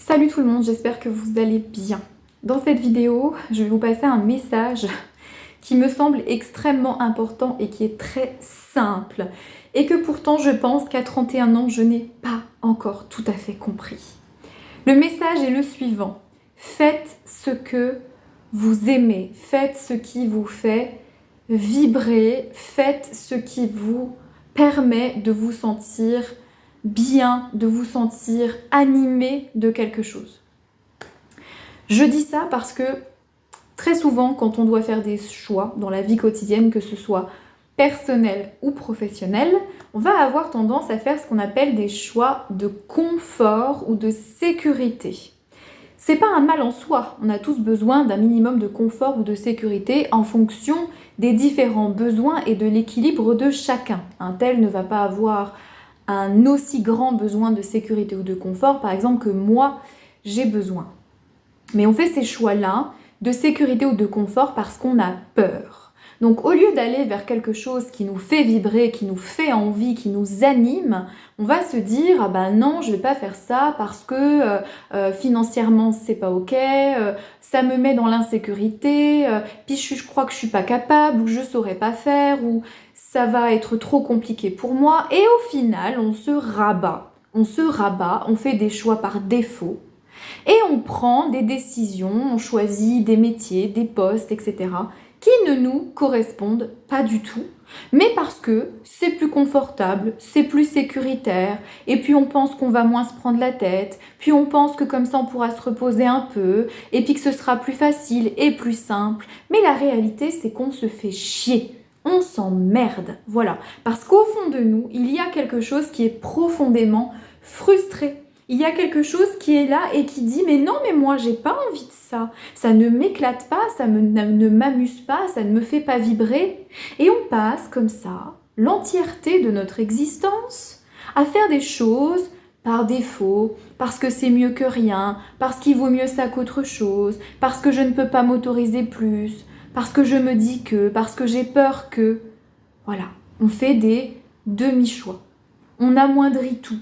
Salut tout le monde, j'espère que vous allez bien. Dans cette vidéo, je vais vous passer un message qui me semble extrêmement important et qui est très simple. Et que pourtant je pense qu'à 31 ans, je n'ai pas encore tout à fait compris. Le message est le suivant. Faites ce que vous aimez, faites ce qui vous fait vibrer, faites ce qui vous permet de vous sentir bien, de vous sentir animé de quelque chose. Je dis ça parce que très souvent, quand on doit faire des choix dans la vie quotidienne, que ce soit personnel ou professionnel, on va avoir tendance à faire ce qu'on appelle des choix de confort ou de sécurité. C'est pas un mal en soi, on a tous besoin d'un minimum de confort ou de sécurité en fonction des différents besoins et de l'équilibre de chacun. Un tel ne va pas avoir un aussi grand besoin de sécurité ou de confort, par exemple, que moi, j'ai besoin. Mais on fait ces choix-là de sécurité ou de confort parce qu'on a peur. Donc au lieu d'aller vers quelque chose qui nous fait vibrer, qui nous fait envie, qui nous anime, on va se dire « Ah ben non, je vais pas faire ça parce que financièrement c'est pas ok, ça me met dans l'insécurité, puis je crois que je suis pas capable, ou je saurais pas faire, ou ça va être trop compliqué pour moi. » Et au final, on se rabat, on fait des choix par défaut. Et on prend des décisions, on choisit des métiers, des postes, etc. qui ne nous correspondent pas du tout, mais parce que c'est plus confortable, c'est plus sécuritaire, et puis on pense qu'on va moins se prendre la tête, puis on pense que comme ça on pourra se reposer un peu, et puis que ce sera plus facile et plus simple. Mais la réalité, c'est qu'on se fait chier. On s'emmerde, voilà. Parce qu'au fond de nous, il y a quelque chose qui est profondément frustré. Il y a quelque chose qui est là et qui dit « Mais non, mais moi, j'ai pas envie de ça. Ça ne m'éclate pas, ne m'amuse pas, ça ne me fait pas vibrer. » Et on passe comme ça l'entièreté de notre existence à faire des choses par défaut, parce que c'est mieux que rien, parce qu'il vaut mieux ça qu'autre chose, parce que je ne peux pas m'autoriser plus, parce que je me dis que, parce que j'ai peur que. Voilà, on fait des demi-choix. On amoindrit tout.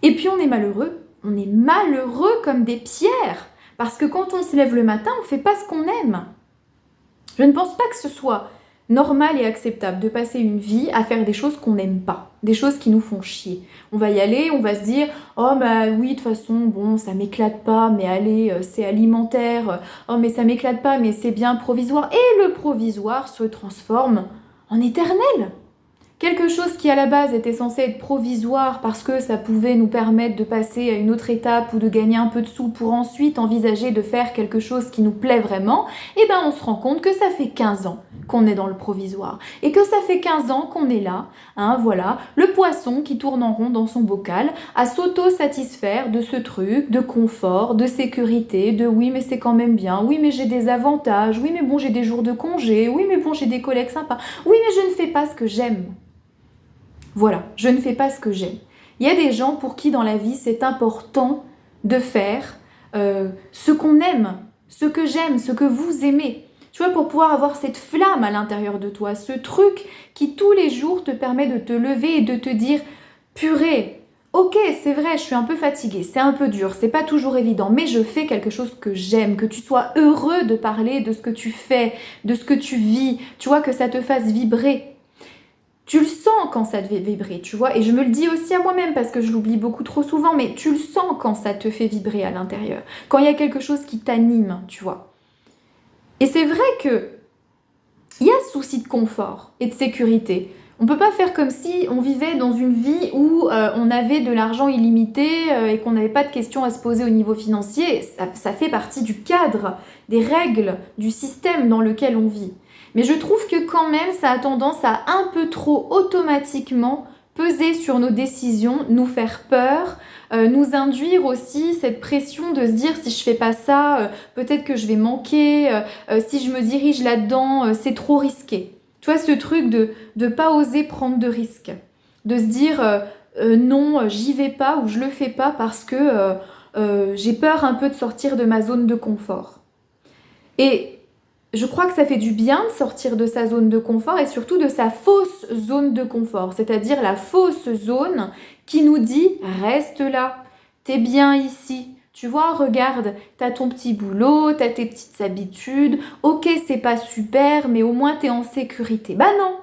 Et puis on est malheureux comme des pierres, parce que quand on se lève le matin, on ne fait pas ce qu'on aime. Je ne pense pas que ce soit normal et acceptable de passer une vie à faire des choses qu'on n'aime pas, des choses qui nous font chier. On va y aller, on va se dire « Oh bah oui, de toute façon, bon, ça m'éclate pas, mais allez, c'est alimentaire. Oh mais ça m'éclate pas, mais c'est bien provisoire. » Et le provisoire se transforme en éternel. Quelque chose qui à la base était censé être provisoire parce que ça pouvait nous permettre de passer à une autre étape ou de gagner un peu de sous pour ensuite envisager de faire quelque chose qui nous plaît vraiment, et ben on se rend compte que ça fait 15 ans qu'on est dans le provisoire et que ça fait 15 ans qu'on est là, voilà, le poisson qui tourne en rond dans son bocal à s'auto-satisfaire de ce truc de confort, de sécurité, de oui mais c'est quand même bien, oui mais j'ai des avantages, oui mais bon j'ai des jours de congé, oui mais bon j'ai des collègues sympas, oui mais je ne fais pas ce que j'aime. Voilà, je ne fais pas ce que j'aime. Il y a des gens pour qui dans la vie c'est important de faire ce qu'on aime, ce que j'aime, ce que vous aimez. Tu vois, pour pouvoir avoir cette flamme à l'intérieur de toi, ce truc qui tous les jours te permet de te lever et de te dire « Purée, ok, c'est vrai, je suis un peu fatiguée, c'est un peu dur, c'est pas toujours évident, mais je fais quelque chose que j'aime, que tu sois heureux de parler de ce que tu fais, de ce que tu vis, tu vois, que ça te fasse vibrer. » Tu le sens quand ça te fait vibrer, tu vois, et je me le dis aussi à moi-même parce que je l'oublie beaucoup trop souvent, mais tu le sens quand ça te fait vibrer à l'intérieur, quand il y a quelque chose qui t'anime, tu vois. Et c'est vrai que il y a ce souci de confort et de sécurité. On ne peut pas faire comme si on vivait dans une vie où on avait de l'argent illimité et qu'on n'avait pas de questions à se poser au niveau financier. Ça fait partie du cadre, des règles, du système dans lequel on vit. Mais je trouve que quand même, ça a tendance à un peu trop automatiquement peser sur nos décisions, nous faire peur, nous induire aussi cette pression de se dire si je fais pas ça, peut-être que je vais manquer, si je me dirige là-dedans, c'est trop risqué. Tu vois, ce truc de ne pas oser prendre de risques, de se dire non, j'y vais pas ou je le fais pas parce que j'ai peur un peu de sortir de ma zone de confort. Et je crois que ça fait du bien de sortir de sa zone de confort et surtout de sa fausse zone de confort, c'est-à-dire la fausse zone qui nous dit « reste là, t'es bien ici, Tu vois, regarde, t'as ton petit boulot, t'as tes petites habitudes. Ok, c'est pas super, mais au moins t'es en sécurité. Bah non!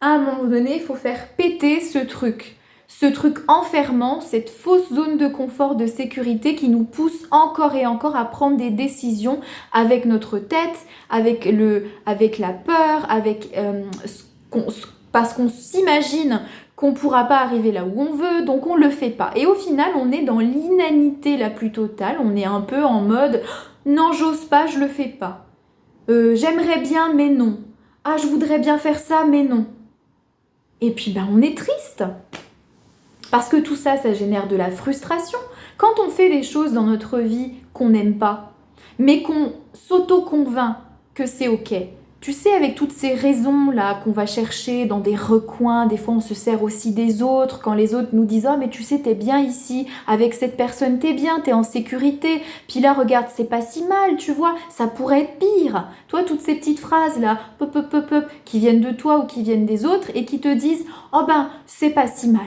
À un moment donné, il faut faire péter ce truc. Ce truc enfermant, cette fausse zone de confort, de sécurité qui nous pousse encore et encore à prendre des décisions avec notre tête, avec la peur, parce qu'on s'imagine qu'on ne pourra pas arriver là où on veut, donc on ne le fait pas. Et au final, on est dans l'inanité la plus totale, on est un peu en mode « non, j'ose pas, je le fais pas. J'aimerais bien, mais non. Ah, je voudrais bien faire ça, mais non. » Et puis, on est triste. Parce que tout ça, ça génère de la frustration. Quand on fait des choses dans notre vie qu'on n'aime pas, mais qu'on s'auto-convainc que c'est ok. Tu sais, avec toutes ces raisons-là qu'on va chercher dans des recoins, des fois on se sert aussi des autres, quand les autres nous disent « Oh, mais tu sais, t'es bien ici, avec cette personne, t'es bien, t'es en sécurité. Puis là, regarde, c'est pas si mal, tu vois, ça pourrait être pire. » Toi, toutes ces petites phrases-là, qui viennent de toi ou qui viennent des autres et qui te disent « Oh c'est pas si mal. »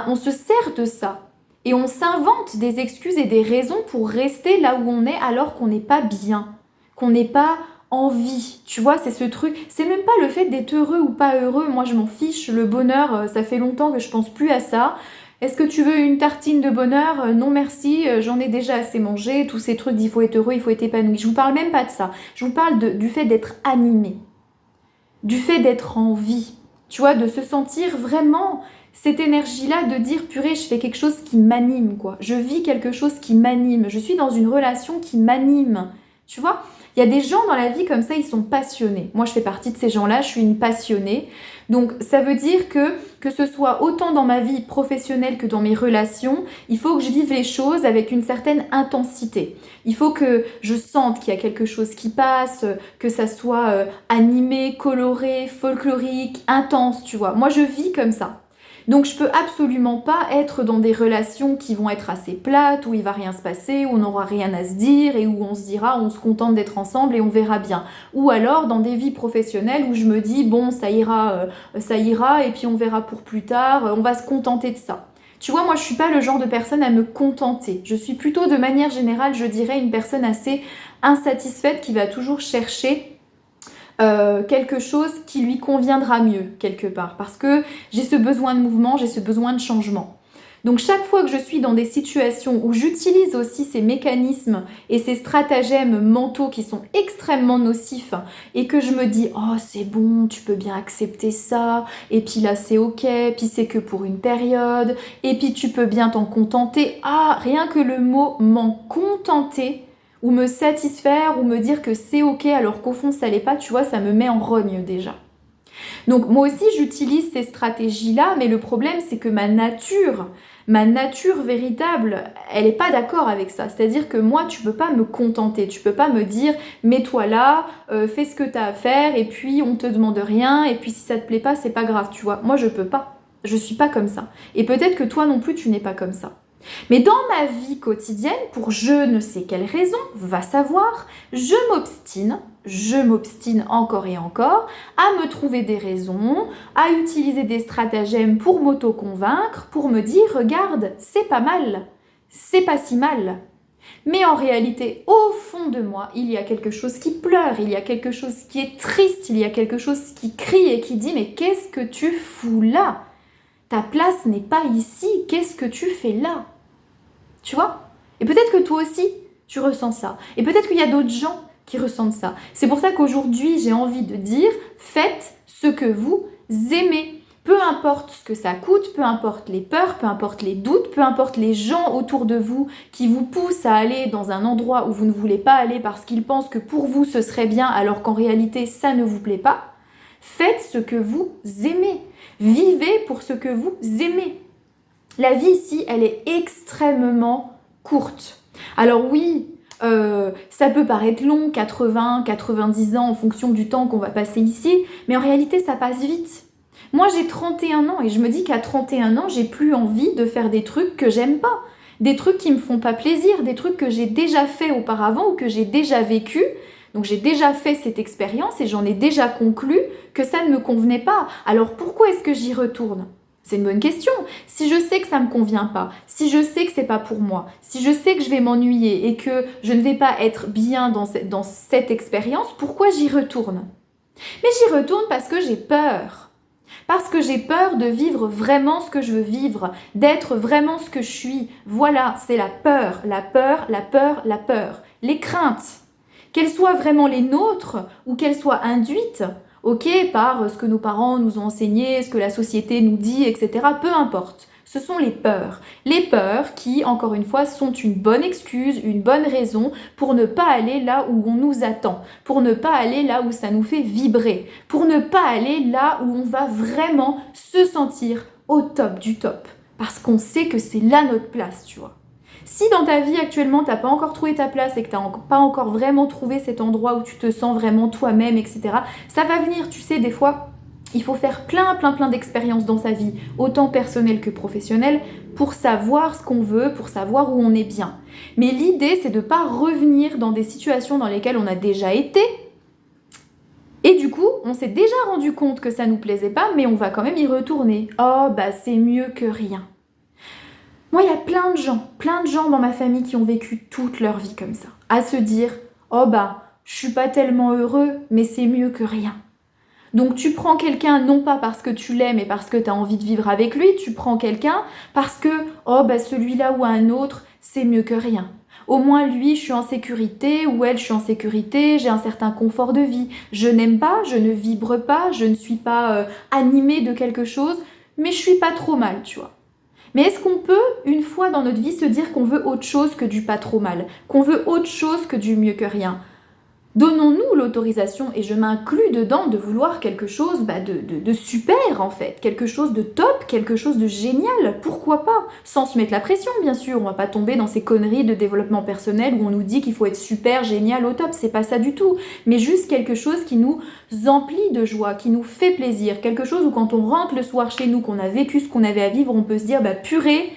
On se sert de ça. Et on s'invente des excuses et des raisons pour rester là où on est alors qu'on n'est pas bien, qu'on n'est pas en vie. Tu vois, c'est ce truc. C'est même pas le fait d'être heureux ou pas heureux. Moi, je m'en fiche. Le bonheur, ça fait longtemps que je pense plus à ça. Est-ce que tu veux une tartine de bonheur? Non merci, j'en ai déjà assez mangé. Tous ces trucs d'il faut être heureux, il faut être épanoui. Je vous parle même pas de ça. Je vous parle du fait d'être animé, du fait d'être en vie. Tu vois, de se sentir vraiment cette énergie-là, de dire purée, je fais quelque chose qui m'anime, quoi. Je vis quelque chose qui m'anime. Je suis dans une relation qui m'anime. Tu vois, il y a des gens dans la vie comme ça, ils sont passionnés. Moi, je fais partie de ces gens-là, je suis une passionnée. Donc, ça veut dire que ce soit autant dans ma vie professionnelle que dans mes relations, il faut que je vive les choses avec une certaine intensité. Il faut que je sente qu'il y a quelque chose qui passe, que ça soit animé, coloré, folklorique, intense, tu vois. Moi, je vis comme ça. Donc je peux absolument pas être dans des relations qui vont être assez plates, où il va rien se passer, où on n'aura rien à se dire et où on se dira, on se contente d'être ensemble et on verra bien. Ou alors dans des vies professionnelles où je me dis bon ça ira et puis on verra pour plus tard, on va se contenter de ça. Tu vois, moi je suis pas le genre de personne à me contenter. Je suis plutôt de manière générale, je dirais, une personne assez insatisfaite qui va toujours chercher quelque chose qui lui conviendra mieux quelque part, parce que j'ai ce besoin de mouvement, j'ai ce besoin de changement. Donc chaque fois que je suis dans des situations où j'utilise aussi ces mécanismes et ces stratagèmes mentaux qui sont extrêmement nocifs et que je me dis « Oh c'est bon, tu peux bien accepter ça, et puis là c'est ok, puis c'est que pour une période, et puis tu peux bien t'en contenter. » Ah, rien que le mot « m'en contenter » ou me satisfaire, ou me dire que c'est ok alors qu'au fond ça l'est pas, tu vois, ça me met en rogne déjà. Donc moi aussi j'utilise ces stratégies-là, mais le problème c'est que ma nature véritable, elle n'est pas d'accord avec ça. C'est-à-dire que moi tu peux pas me contenter, tu peux pas me dire mets-toi là, fais ce que tu as à faire et puis on te demande rien et puis si ça te plaît pas c'est pas grave, tu vois. Moi je peux pas, je suis pas comme ça. Et peut-être que toi non plus tu n'es pas comme ça. Mais dans ma vie quotidienne, pour je ne sais quelle raison, va savoir, je m'obstine encore et encore à me trouver des raisons, à utiliser des stratagèmes pour m'auto-convaincre, pour me dire, regarde, c'est pas mal, c'est pas si mal. Mais en réalité, au fond de moi, il y a quelque chose qui pleure, il y a quelque chose qui est triste, il y a quelque chose qui crie et qui dit, mais qu'est-ce que tu fous là? Ta place n'est pas ici, qu'est-ce que tu fais là? Tu vois? Et peut-être que toi aussi, tu ressens ça. Et peut-être qu'il y a d'autres gens qui ressentent ça. C'est pour ça qu'aujourd'hui, j'ai envie de dire, faites ce que vous aimez. Peu importe ce que ça coûte, peu importe les peurs, peu importe les doutes, peu importe les gens autour de vous qui vous poussent à aller dans un endroit où vous ne voulez pas aller parce qu'ils pensent que pour vous, ce serait bien alors qu'en réalité, ça ne vous plaît pas. Faites ce que vous aimez. Vivez pour ce que vous aimez. La vie ici, elle est extrêmement courte. Alors oui, ça peut paraître long, 80, 90 ans en fonction du temps qu'on va passer ici, mais en réalité, ça passe vite. Moi, j'ai 31 ans et je me dis qu'à 31 ans, j'ai plus envie de faire des trucs que j'aime pas, des trucs qui me font pas plaisir, des trucs que j'ai déjà fait auparavant ou que j'ai déjà vécu. Donc j'ai déjà fait cette expérience et j'en ai déjà conclu que ça ne me convenait pas. Alors pourquoi est-ce que j'y retourne ? C'est une bonne question. Si je sais que ça ne me convient pas, si je sais que c'est pas pour moi, si je sais que je vais m'ennuyer et que je ne vais pas être bien dans cette expérience, pourquoi j'y retourne? Mais j'y retourne parce que j'ai peur. Parce que j'ai peur de vivre vraiment ce que je veux vivre, d'être vraiment ce que je suis. Voilà, c'est la peur, la peur, la peur, la peur. Les craintes, qu'elles soient vraiment les nôtres ou qu'elles soient induites, ok, par ce que nos parents nous ont enseigné, ce que la société nous dit, etc. Peu importe. Ce sont les peurs. Les peurs qui, encore une fois, sont une bonne excuse, une bonne raison pour ne pas aller là où on nous attend, pour ne pas aller là où ça nous fait vibrer, pour ne pas aller là où on va vraiment se sentir au top du top. Parce qu'on sait que c'est là notre place, tu vois. Si dans ta vie actuellement, tu n'as pas encore trouvé ta place et que tu n'as pas encore vraiment trouvé cet endroit où tu te sens vraiment toi-même, etc., ça va venir, tu sais, des fois, il faut faire plein d'expériences dans sa vie, autant personnelles que professionnelles, pour savoir ce qu'on veut, pour savoir où on est bien. Mais l'idée, c'est de ne pas revenir dans des situations dans lesquelles on a déjà été, et du coup, on s'est déjà rendu compte que ça ne nous plaisait pas, mais on va quand même y retourner. Oh, bah c'est mieux que rien. Moi, il y a plein de gens dans ma famille qui ont vécu toute leur vie comme ça, à se dire « Oh bah, je suis pas tellement heureux, mais c'est mieux que rien ». Donc tu prends quelqu'un non pas parce que tu l'aimes et parce que tu as envie de vivre avec lui, tu prends quelqu'un parce que « Oh bah celui-là ou un autre, c'est mieux que rien ». Au moins lui, je suis en sécurité, ou elle, je suis en sécurité, j'ai un certain confort de vie. Je n'aime pas, je ne vibre pas, je ne suis pas animée de quelque chose, mais je suis pas trop mal, tu vois. Mais est-ce qu'on peut, une fois dans notre vie, se dire qu'on veut autre chose que du pas trop mal, qu'on veut autre chose que du mieux que rien? Donnons-nous l'autorisation, et je m'inclus dedans, de vouloir quelque chose de super en fait, quelque chose de top, quelque chose de génial, pourquoi pas? Sans se mettre la pression bien sûr, on va pas tomber dans ces conneries de développement personnel où on nous dit qu'il faut être super, génial, au top, c'est pas ça du tout, mais juste quelque chose qui nous emplit de joie, qui nous fait plaisir, quelque chose où quand on rentre le soir chez nous, qu'on a vécu ce qu'on avait à vivre, on peut se dire purée,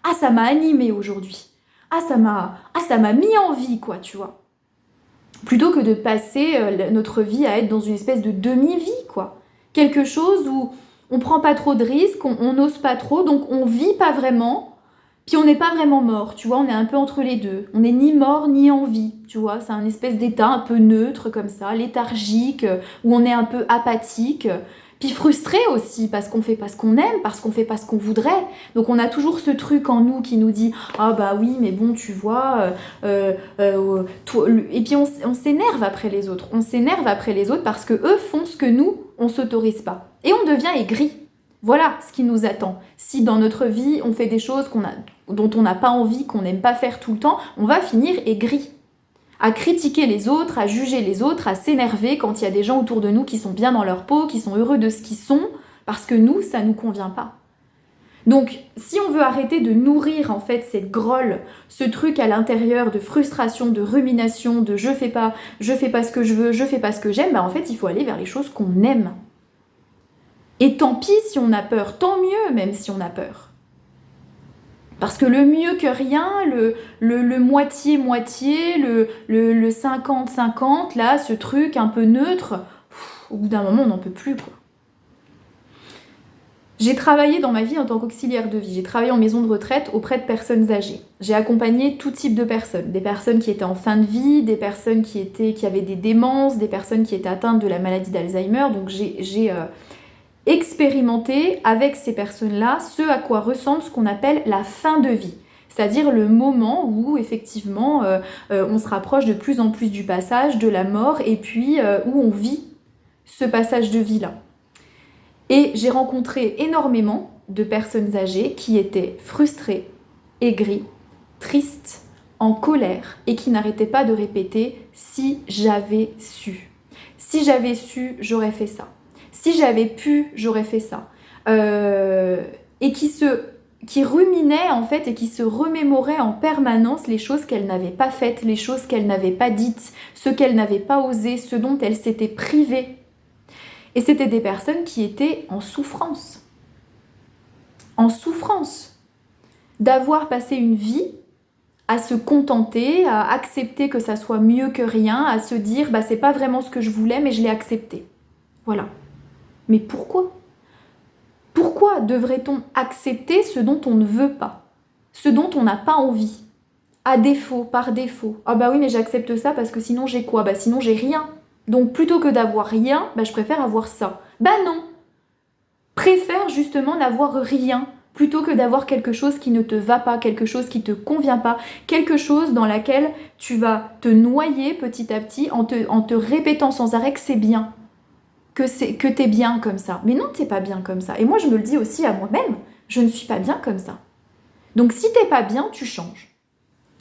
ah ça m'a animé aujourd'hui, ah ça m'a mis en vie quoi, tu vois. Plutôt que de passer notre vie à être dans une espèce de demi-vie, quoi. Quelque chose où on prend pas trop de risques, on n'ose pas trop, donc on vit pas vraiment, puis on n'est pas vraiment mort, tu vois, on est un peu entre les deux. On n'est ni mort ni en vie, tu vois, c'est un espèce d'état un peu neutre comme ça, léthargique, où on est un peu apathique, puis frustré aussi, parce qu'on fait pas ce qu'on aime, parce qu'on fait pas ce qu'on voudrait. Donc on a toujours ce truc en nous qui nous dit « Ah bah oui, mais bon, tu vois... Et puis on s'énerve après les autres. On s'énerve après les autres parce que eux font ce que nous, on s'autorise pas. Et on devient aigri. Voilà ce qui nous attend. Si dans notre vie, on fait des choses dont on n'a pas envie, qu'on n'aime pas faire tout le temps, on va finir aigri. À critiquer les autres, à juger les autres, à s'énerver quand il y a des gens autour de nous qui sont bien dans leur peau, qui sont heureux de ce qu'ils sont, parce que nous, ça nous convient pas. Donc, si on veut arrêter de nourrir en fait cette grolle, ce truc à l'intérieur de frustration, de rumination, de je fais pas ce que je veux, je fais pas ce que j'aime, en fait, il faut aller vers les choses qu'on aime. Et tant pis si on a peur, tant mieux même si on a peur. Parce que le mieux que rien, le moitié-moitié, le 50-50, là, ce truc un peu neutre, au bout d'un moment, on n'en peut plus, quoi. J'ai travaillé dans ma vie en tant qu'auxiliaire de vie. J'ai travaillé en maison de retraite auprès de personnes âgées. J'ai accompagné tout type de personnes. Des personnes qui étaient en fin de vie, des personnes qui avaient des démences, des personnes qui étaient atteintes de la maladie d'Alzheimer. Donc j'ai expérimenter avec ces personnes-là ce à quoi ressemble ce qu'on appelle la fin de vie. C'est-à-dire le moment où effectivement on se rapproche de plus en plus du passage, de la mort, et puis où on vit ce passage de vie-là. Et j'ai rencontré énormément de personnes âgées qui étaient frustrées, aigries, tristes, en colère, et qui n'arrêtaient pas de répéter « si j'avais su ». Si j'avais su, j'aurais fait ça. Si j'avais pu, j'aurais fait ça. Et qui ruminaient en fait et qui se remémoraient en permanence les choses qu'elles n'avaient pas faites, les choses qu'elles n'avaient pas dites, ce qu'elles n'avaient pas osé, ce dont elles s'étaient privées. Et c'était des personnes qui étaient en souffrance. En souffrance. D'avoir passé une vie à se contenter, à accepter que ça soit mieux que rien, à se dire c'est pas vraiment ce que je voulais mais je l'ai accepté. Voilà. Mais pourquoi ? Pourquoi devrait-on accepter ce dont on ne veut pas, ce dont on n'a pas envie, à défaut, par défaut? Ah bah oui, mais j'accepte ça parce que sinon j'ai quoi? Bah sinon j'ai rien. Donc plutôt que d'avoir rien, bah je préfère avoir ça. Bah non! Préfère justement n'avoir rien plutôt que d'avoir quelque chose qui ne te va pas, quelque chose qui ne te convient pas, quelque chose dans laquelle tu vas te noyer petit à petit en te répétant sans arrêt que c'est bien, que t'es bien comme ça. Mais non, t'es pas bien comme ça. Et moi, je me le dis aussi à moi-même, je ne suis pas bien comme ça. Donc si t'es pas bien, tu changes.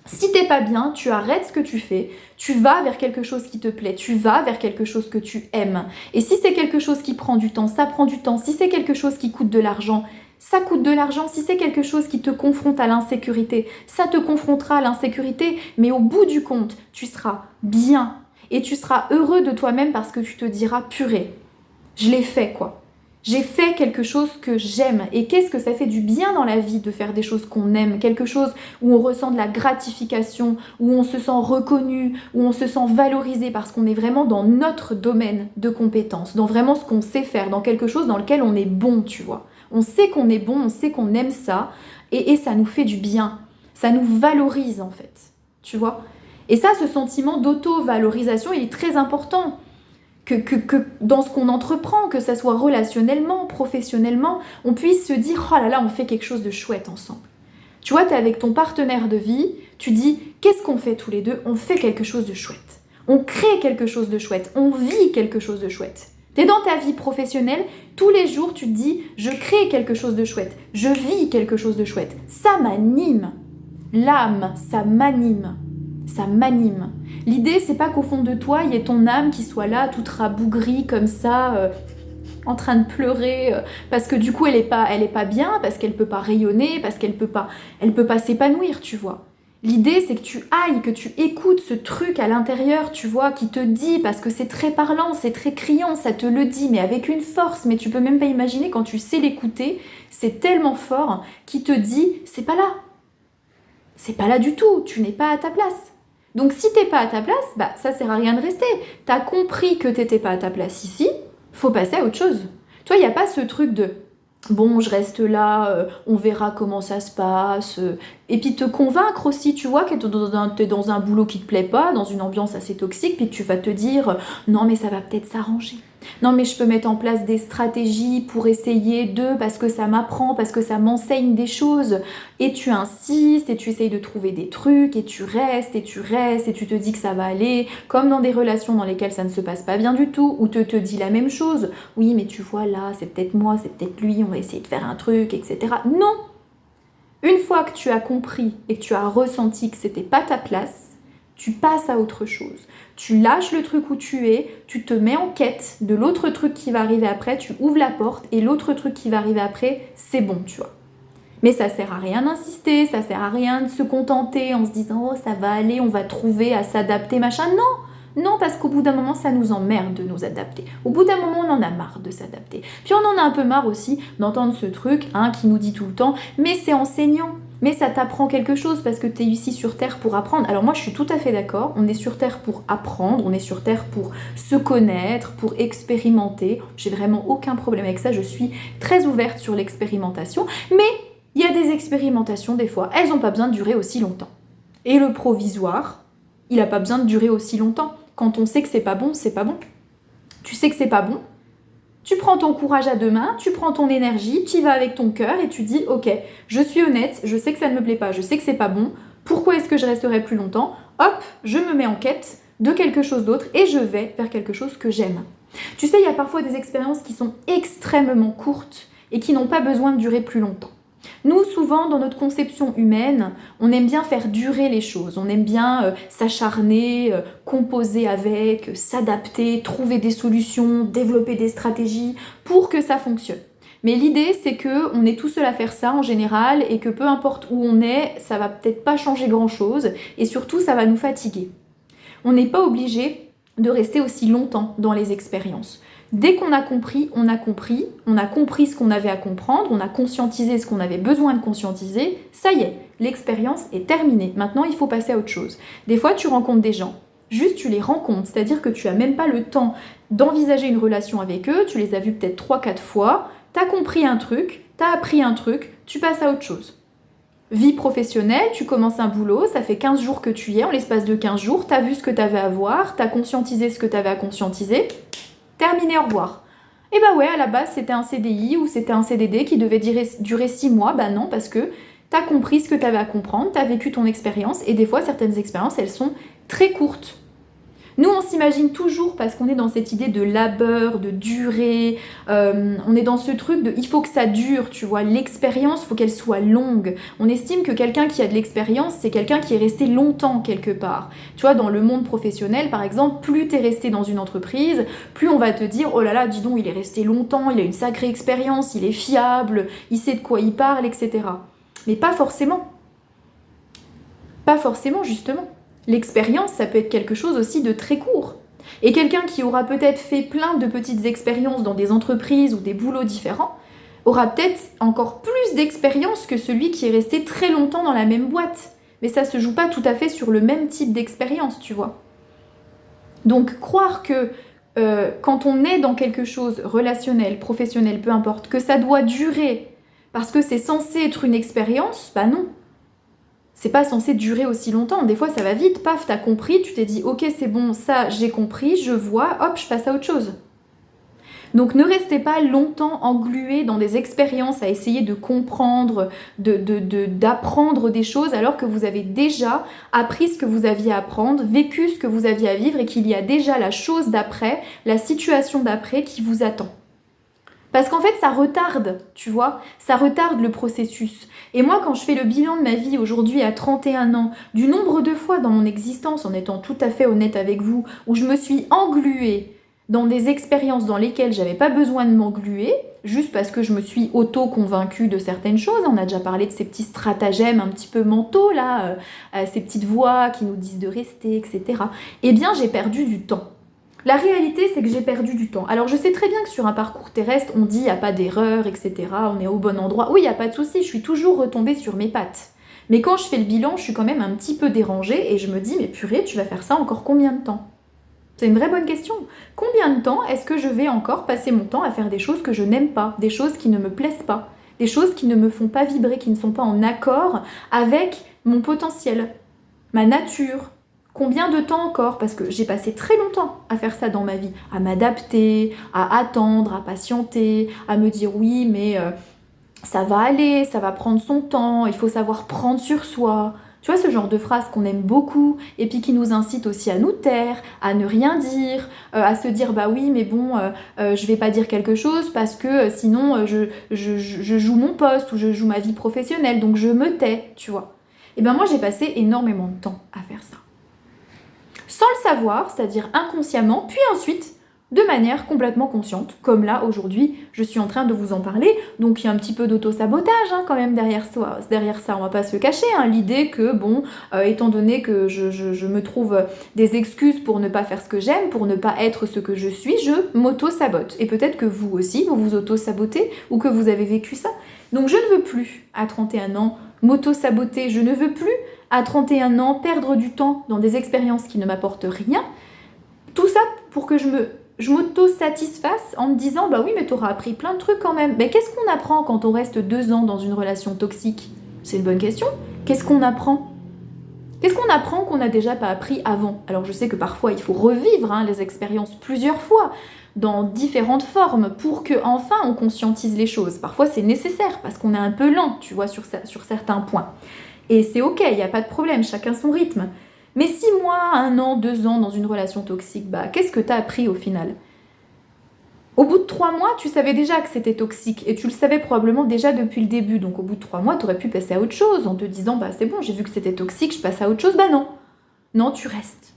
Si t'es pas bien, tu arrêtes ce que tu fais, tu vas vers quelque chose qui te plaît, tu vas vers quelque chose que tu aimes. Et si c'est quelque chose qui prend du temps, ça prend du temps. Si c'est quelque chose qui coûte de l'argent, ça coûte de l'argent. Si c'est quelque chose qui te confronte à l'insécurité, ça te confrontera à l'insécurité. Mais au bout du compte, tu seras bien et tu seras heureux de toi-même parce que tu te diras purée, je l'ai fait quoi. J'ai fait quelque chose que j'aime. Et qu'est-ce que ça fait du bien dans la vie de faire des choses qu'on aime, quelque chose où on ressent de la gratification, où on se sent reconnu, où on se sent valorisé parce qu'on est vraiment dans notre domaine de compétences, dans vraiment ce qu'on sait faire, dans quelque chose dans lequel on est bon, tu vois. On sait qu'on est bon, on sait qu'on aime ça et ça nous fait du bien. Ça nous valorise en fait, tu vois. Et ça, ce sentiment d'auto-valorisation, il est très important. Que dans ce qu'on entreprend, que ça soit relationnellement, professionnellement, on puisse se dire « Oh là là, on fait quelque chose de chouette ensemble ». Tu vois, t'es avec ton partenaire de vie, tu dis « Qu'est-ce qu'on fait tous les deux ? On fait quelque chose de chouette. On crée quelque chose de chouette. On vit quelque chose de chouette. » T'es dans ta vie professionnelle, tous les jours, tu te dis « Je crée quelque chose de chouette. Je vis quelque chose de chouette. Ça m'anime. L'âme, ça m'anime. Ça m'anime. » L'idée, c'est pas qu'au fond de toi, il y ait ton âme qui soit là, toute rabougrie comme ça, en train de pleurer, parce que du coup, elle est pas bien, parce qu'elle peut pas rayonner, parce qu'elle peut pas s'épanouir, tu vois. L'idée, c'est que tu ailles, que tu écoutes ce truc à l'intérieur, tu vois, qui te dit, parce que c'est très parlant, c'est très criant, ça te le dit, mais avec une force, mais tu peux même pas imaginer quand tu sais l'écouter, c'est tellement fort, qui te dit, c'est pas là. C'est pas là du tout, tu n'es pas à ta place. Donc si t'es pas à ta place, bah ça sert à rien de rester. T'as compris que t'étais pas à ta place ici, faut passer à autre chose. Toi, il n'y a pas ce truc de bon, je reste là, on verra comment ça se passe. Et puis te convaincre aussi, tu vois, que t'es dans un boulot qui te plaît pas, dans une ambiance assez toxique, puis tu vas te dire non mais ça va peut-être s'arranger. Non mais je peux mettre en place des stratégies pour essayer parce que ça m'apprend, parce que ça m'enseigne des choses. Et tu insistes, et tu essayes de trouver des trucs, et tu restes, et tu te dis que ça va aller, comme dans des relations dans lesquelles ça ne se passe pas bien du tout, où te dit la même chose. Oui mais tu vois là, c'est peut-être moi, c'est peut-être lui, on va essayer de faire un truc, etc. Non! Une fois que tu as compris et que tu as ressenti que c'était pas ta place, tu passes à autre chose. Tu lâches le truc où tu es, tu te mets en quête de l'autre truc qui va arriver après, tu ouvres la porte et l'autre truc qui va arriver après, c'est bon, tu vois. Mais ça sert à rien d'insister, ça sert à rien de se contenter en se disant « Oh, ça va aller, on va trouver à s'adapter, machin. » Non, parce qu'au bout d'un moment, ça nous emmerde de nous adapter. Au bout d'un moment, on en a marre de s'adapter. Puis on en a un peu marre aussi d'entendre ce truc qui nous dit tout le temps « Mais c'est enseignant !» Mais ça t'apprend quelque chose parce que tu es ici sur Terre pour apprendre. Alors moi, je suis tout à fait d'accord. On est sur Terre pour apprendre, on est sur Terre pour se connaître, pour expérimenter. J'ai vraiment aucun problème avec ça. Je suis très ouverte sur l'expérimentation. Mais il y a des expérimentations, des fois, elles n'ont pas besoin de durer aussi longtemps. Et le provisoire, il n'a pas besoin de durer aussi longtemps. Quand on sait que c'est pas bon, c'est pas bon. Tu sais que c'est pas bon. Tu prends ton courage à deux mains, tu prends ton énergie, tu y vas avec ton cœur et tu dis « Ok, je suis honnête, je sais que ça ne me plaît pas, je sais que c'est pas bon. Pourquoi est-ce que je resterai plus longtemps ? Hop, je me mets en quête de quelque chose d'autre et je vais vers quelque chose que j'aime. » Tu sais, il y a parfois des expériences qui sont extrêmement courtes et qui n'ont pas besoin de durer plus longtemps. Nous, souvent, dans notre conception humaine, on aime bien faire durer les choses, on aime bien s'acharner, composer avec, s'adapter, trouver des solutions, développer des stratégies pour que ça fonctionne. Mais l'idée, c'est qu'on est tout seul à faire ça en général et que peu importe où on est, ça va peut-être pas changer grand-chose et surtout, ça va nous fatiguer. On n'est pas obligé de rester aussi longtemps dans les expériences. Dès qu'on a compris, on a compris ce qu'on avait à comprendre, on a conscientisé ce qu'on avait besoin de conscientiser, ça y est, l'expérience est terminée. Maintenant, il faut passer à autre chose. Des fois, tu rencontres des gens, juste tu les rencontres, c'est-à-dire que tu n'as même pas le temps d'envisager une relation avec eux, tu les as vus peut-être 3-4 fois, t'as compris un truc, t'as appris un truc, tu passes à autre chose. Vie professionnelle, tu commences un boulot, ça fait 15 jours que tu y es, en l'espace de 15 jours, t'as vu ce que t'avais à voir, t'as conscientisé ce que t'avais à conscientiser, terminé, au revoir. Et bah ouais, à la base, c'était un CDI ou c'était un CDD qui devait durer 6 mois, bah non, parce que t'as compris ce que t'avais à comprendre, t'as vécu ton expérience, et des fois, certaines expériences, elles sont très courtes. Nous, on s'imagine toujours, parce qu'on est dans cette idée de labeur, de durée, on est dans ce truc de il faut que ça dure, tu vois, l'expérience, il faut qu'elle soit longue. On estime que quelqu'un qui a de l'expérience, c'est quelqu'un qui est resté longtemps quelque part. Tu vois, dans le monde professionnel, par exemple, plus t'es resté dans une entreprise, plus on va te dire, oh là là, dis donc, il est resté longtemps, il a une sacrée expérience, il est fiable, il sait de quoi il parle, etc. Mais pas forcément. Pas forcément, justement. L'expérience, ça peut être quelque chose aussi de très court. Et quelqu'un qui aura peut-être fait plein de petites expériences dans des entreprises ou des boulots différents, aura peut-être encore plus d'expérience que celui qui est resté très longtemps dans la même boîte. Mais ça se joue pas tout à fait sur le même type d'expérience, tu vois. Donc croire que quand on est dans quelque chose relationnel, professionnel, peu importe, que ça doit durer parce que c'est censé être une expérience, bah non. C'est pas censé durer aussi longtemps. Des fois, ça va vite, paf, t'as compris, tu t'es dit, ok, c'est bon, ça, j'ai compris, je vois, hop, je passe à autre chose. Donc, ne restez pas longtemps englués dans des expériences à essayer de comprendre, d'apprendre des choses, alors que vous avez déjà appris ce que vous aviez à apprendre, vécu ce que vous aviez à vivre, et qu'il y a déjà la chose d'après, la situation d'après qui vous attend. Parce qu'en fait, ça retarde, tu vois, ça retarde le processus. Et moi, quand je fais le bilan de ma vie aujourd'hui à 31 ans, du nombre de fois dans mon existence, en étant tout à fait honnête avec vous, où je me suis engluée dans des expériences dans lesquelles j'avais pas besoin de m'engluer, juste parce que je me suis auto-convaincue de certaines choses. On a déjà parlé de ces petits stratagèmes un petit peu mentaux, là, ces petites voix qui nous disent de rester, etc. Eh bien, j'ai perdu du temps. La réalité, c'est que j'ai perdu du temps. Alors, je sais très bien que sur un parcours terrestre, on dit il n'y a pas d'erreur, etc. On est au bon endroit. Oui, il n'y a pas de souci, je suis toujours retombée sur mes pattes. Mais quand je fais le bilan, je suis quand même un petit peu dérangée et je me dis, mais purée, tu vas faire ça encore combien de temps? C'est une vraie bonne question. Combien de temps est-ce que je vais encore passer mon temps à faire des choses que je n'aime pas, des choses qui ne me plaisent pas, des choses qui ne me font pas vibrer, qui ne sont pas en accord avec mon potentiel, ma nature? Combien de temps encore? Parce que j'ai passé très longtemps à faire ça dans ma vie, à m'adapter, à attendre, à patienter, à me dire oui, mais ça va aller, ça va prendre son temps, il faut savoir prendre sur soi. Tu vois, ce genre de phrase qu'on aime beaucoup et puis qui nous incite aussi à nous taire, à ne rien dire, à se dire bah oui, mais bon, je vais pas dire quelque chose parce que sinon je joue mon poste ou je joue ma vie professionnelle, donc je me tais, tu vois. Et ben moi j'ai passé énormément de temps à faire ça. Sans le savoir, c'est-à-dire inconsciemment, puis ensuite de manière complètement consciente, comme là aujourd'hui je suis en train de vous en parler, donc il y a un petit peu d'auto-sabotage quand même derrière ça, on va pas se le cacher, l'idée que bon, étant donné que je me trouve des excuses pour ne pas faire ce que j'aime, pour ne pas être ce que je suis, je m'auto-sabote, et peut-être que vous aussi vous vous auto-sabotez, ou que vous avez vécu ça, donc je ne veux plus à 31 ans m'auto-saboter, je ne veux plus à 31 ans perdre du temps dans des expériences qui ne m'apportent rien, tout ça pour que je m'auto-satisfasse en me disant bah oui mais t'auras appris plein de trucs quand même. Mais qu'est-ce qu'on apprend quand on reste 2 ans dans une relation toxique? C'est une bonne question. Qu'est-ce qu'on apprend? Qu'est-ce qu'on apprend qu'on n'a déjà pas appris avant? Alors je sais que parfois il faut revivre les expériences plusieurs fois, dans différentes formes, pour que enfin on conscientise les choses. Parfois c'est nécessaire parce qu'on est un peu lent, tu vois, sur certains points. Et c'est ok, il n'y a pas de problème, chacun son rythme. Mais 6 mois, 1 an, 2 ans dans une relation toxique, bah qu'est-ce que t'as appris au final? Au bout de 3 mois, tu savais déjà que c'était toxique et tu le savais probablement déjà depuis le début. Donc au bout de 3 mois, tu aurais pu passer à autre chose en te disant bah c'est bon, j'ai vu que c'était toxique, je passe à autre chose. Bah non. Non, tu restes,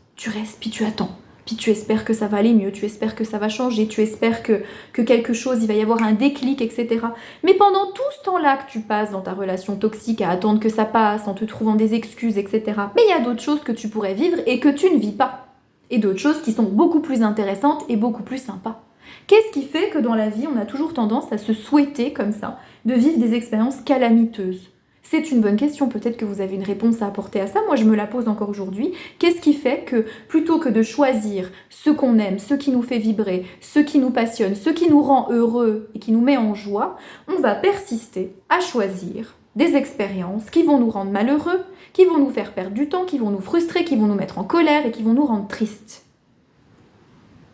puis tu attends. Puis tu espères que ça va aller mieux, tu espères que ça va changer, tu espères que quelque chose, il va y avoir un déclic, etc. Mais pendant tout ce temps-là que tu passes dans ta relation toxique à attendre que ça passe, en te trouvant des excuses, etc. Mais il y a d'autres choses que tu pourrais vivre et que tu ne vis pas. Et d'autres choses qui sont beaucoup plus intéressantes et beaucoup plus sympas. Qu'est-ce qui fait que dans la vie, on a toujours tendance à se souhaiter comme ça, de vivre des expériences calamiteuses? C'est une bonne question, peut-être que vous avez une réponse à apporter à ça, moi je me la pose encore aujourd'hui. Qu'est-ce qui fait que plutôt que de choisir ce qu'on aime, ce qui nous fait vibrer, ce qui nous passionne, ce qui nous rend heureux et qui nous met en joie, on va persister à choisir des expériences qui vont nous rendre malheureux, qui vont nous faire perdre du temps, qui vont nous frustrer, qui vont nous mettre en colère et qui vont nous rendre tristes?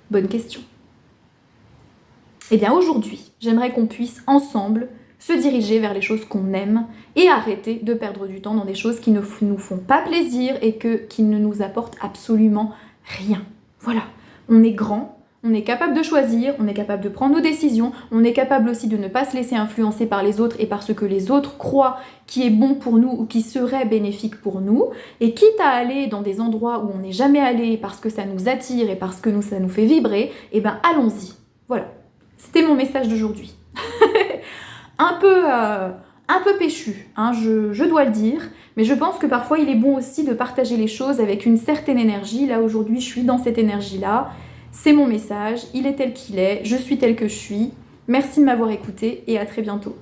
Bonne question. Eh bien aujourd'hui, j'aimerais qu'on puisse ensemble se diriger vers les choses qu'on aime et arrêter de perdre du temps dans des choses qui ne nous font pas plaisir et qui ne nous apportent absolument rien. Voilà, on est grand, on est capable de choisir, on est capable de prendre nos décisions, on est capable aussi de ne pas se laisser influencer par les autres et par ce que les autres croient qui est bon pour nous ou qui serait bénéfique pour nous. Et quitte à aller dans des endroits où on n'est jamais allé parce que ça nous attire et parce que ça nous fait vibrer, eh ben allons-y. Voilà, c'était mon message d'aujourd'hui. Un peu péchu, hein, je dois le dire, mais je pense que parfois il est bon aussi de partager les choses avec une certaine énergie. Là aujourd'hui je suis dans cette énergie-là, c'est mon message, il est tel qu'il est, je suis tel que je suis. Merci de m'avoir écouté et à très bientôt.